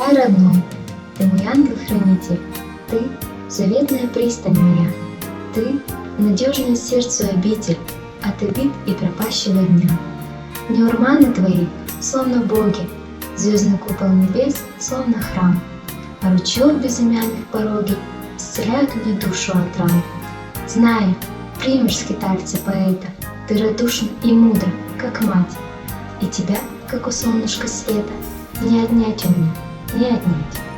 Край родной, ты мой ангел-хранитель, ты заветная пристань моя, ты надежная сердцу обитель от обид и пропащего дня. Неурманы твои, словно боги, звездный купол небес, словно храм, а ручьев безымянных пороги исцеляют мне душу от ран. Знаю, примешь скитальца поэта, ты радушен и мудр, как мать, и тебя, как у солнышка света, не отнять у меня, не отнять.